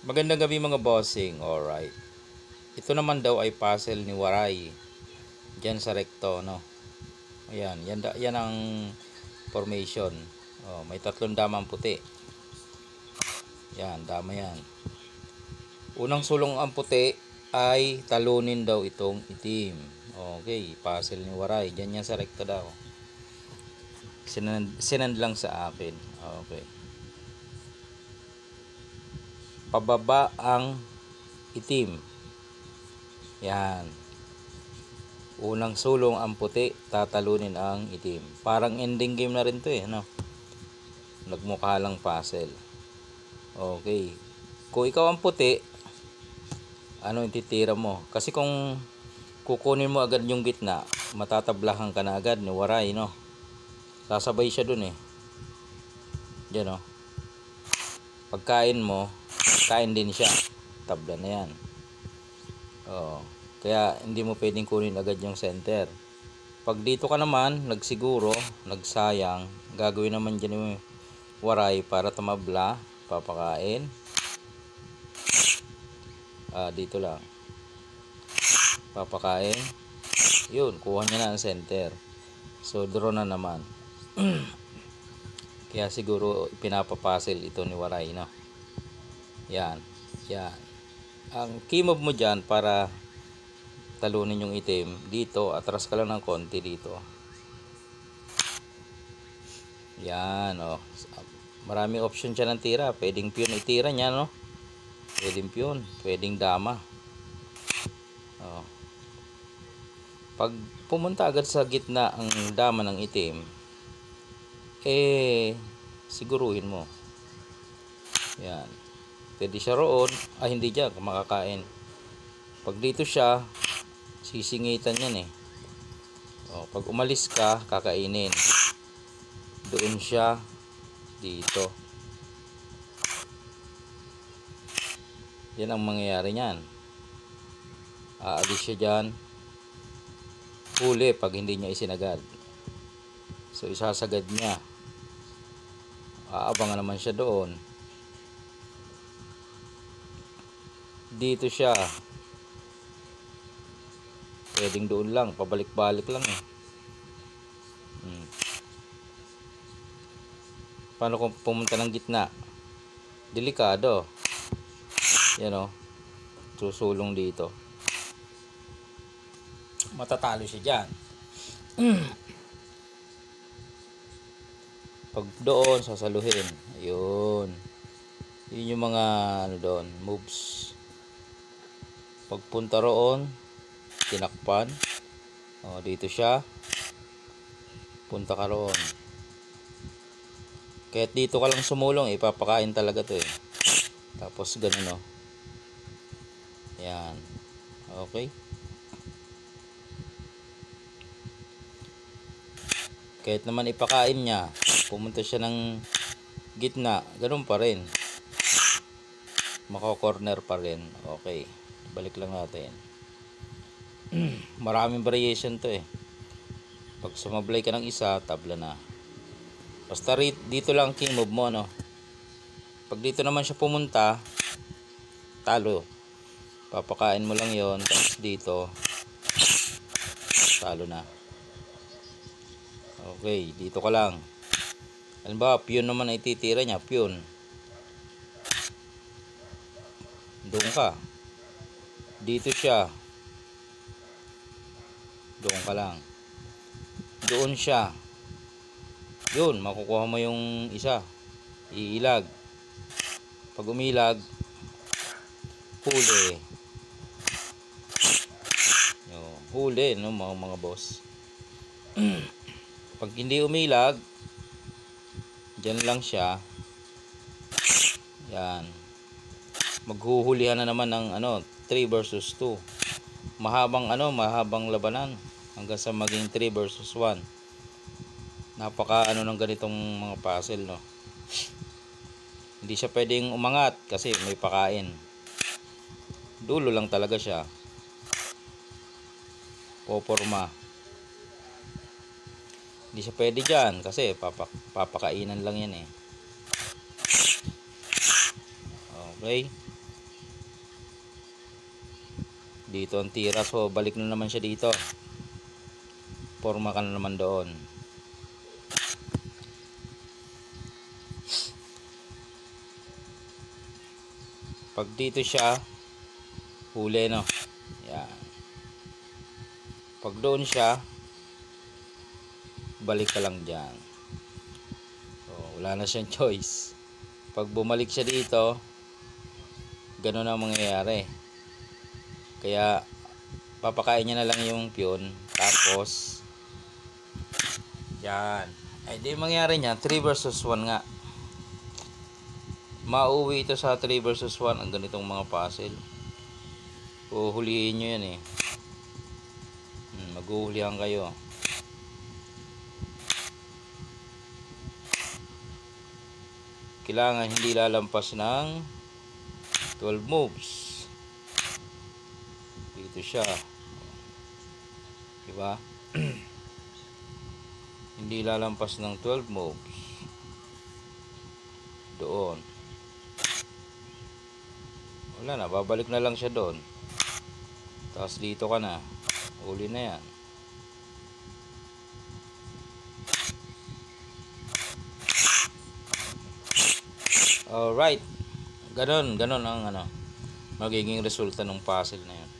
Magandang gabi mga bossing, alright. Ito naman daw ay puzzle ni Waray. Diyan sa recto, no? Ayan, yan ang formation. Oh, may tatlong damang puti. Yan, dama yan. Unang sulong ang puti ay talunin daw itong itim. Okay, puzzle ni Waray. Diyan yan sa recto daw. Sinand lang sa akin. Okay. Pababa ang itim. Yan. Unang sulong ang puti, tatalunin ang itim. Parang ending game na rin to no? Nagmukha lang puzzle. Okay. Kung ikaw ang puti, ano yung titira mo? Kasi kung kukunin mo agad yung gitna, matatablahan ka na agad ni Waray, no? Sasabay siya dun Diyan, no? Pagkain mo, kain din siya. Tabla na yan. Kaya hindi mo pwedeng kunin agad yung center. Pag dito ka naman, nagsiguro, nagsayang, gagawin naman dyan yung Waray para tumabla, papakain. Dito lang. Papakain. Yun, kuha niya na ang center. So, draw na naman. Kaya siguro pinapapuzzle ito ni Waray, no? Yan. Yan. Ang key move mo dyan para talunin yung itim, dito, atras ka lang ng konti dito. Yan, maraming option siya ng tira. Pwedeng piyon itira niya, no? Pwedeng piyon, pwedeng dama. Pag pumunta agad sa gitna ang dama ng itim, siguruhin mo. Yan. Pwede siya roon, hindi dyan, makakain. Pag dito siya, sisingitan yan pag umalis ka, kakainin. Doon siya, dito. Yan ang mangyayari niyan. Aalis siya dyan. Huli pag hindi niya isinagad. So isasagad niya. Aabangan naman siya doon. Dito siya. Pwedeng doon lang, pabalik-balik lang Paano kung pumunta ng gitna? Delikado. Yan susulong dito. Matatalo siya dyan. Pag doon, sasaluhin. Ayun. Yun yung mga doon, moves. Pagpunta roon, tinakpan. Dito siya. Punta ka roon. Kahit dito ka lang sumulong, ipapakain talaga to Tapos ganun Yan. Okay. Kahit naman ipakain niya, pumunta siya ng gitna, ganun pa rin. Mako-corner pa rin. Okay. Balik lang natin. Maraming variation to Pag sumablay ka ng isa, tabla na. Basta dito lang king move mo Pag dito naman siya pumunta, talo. Papakain mo lang yon, tapos dito talo na. Okay, dito ka lang. Halimbawa, piyon naman ay titira niya, piyon. Doon ka. Dito siya. Doon ka lang. Doon siya. Yun, makukuha mo yung isa. Iilag. Pag umilag, huli. Huli, mga boss. Pag hindi umilag, dyan lang siya. Yan. Maghuhulihan na naman ng 3 versus 2. Mahabang labanan hanggang sa maging 3 versus 1. Napaka ng ganitong mga puzzle Hindi siya pwedeng umangat kasi may pakain. Dulo lang talaga siya. Poporma. Hindi siya pwede dyan kasi papakainan lang yan Okay. dito ang tira, so balik na naman siya dito. Forma ka na naman doon. Pag dito siya, huli, no? Yan. Pag doon siya, balik ka lang dyan. So, wala na siyang choice. Pag bumalik siya dito, ganun ang mangyayari. Kaya, papakain niya na lang yung pion. Tapos, yan. Ay, di mangyari niya, 3 versus 1 nga. Mauwi ito sa 3 versus 1 ang ganitong mga puzzle. Uhulihin nyo yan eh. Maghuhulihan kayo. Kailangan hindi lalampas ng 12 moves. Dito siya. Diba? Hindi lalampas ng 12 moves. Doon. Wala na, babalik na lang siya doon. Tapos dito ka na. Uli na yan. Alright. Ganon ang magiging resulta ng puzzle na yan.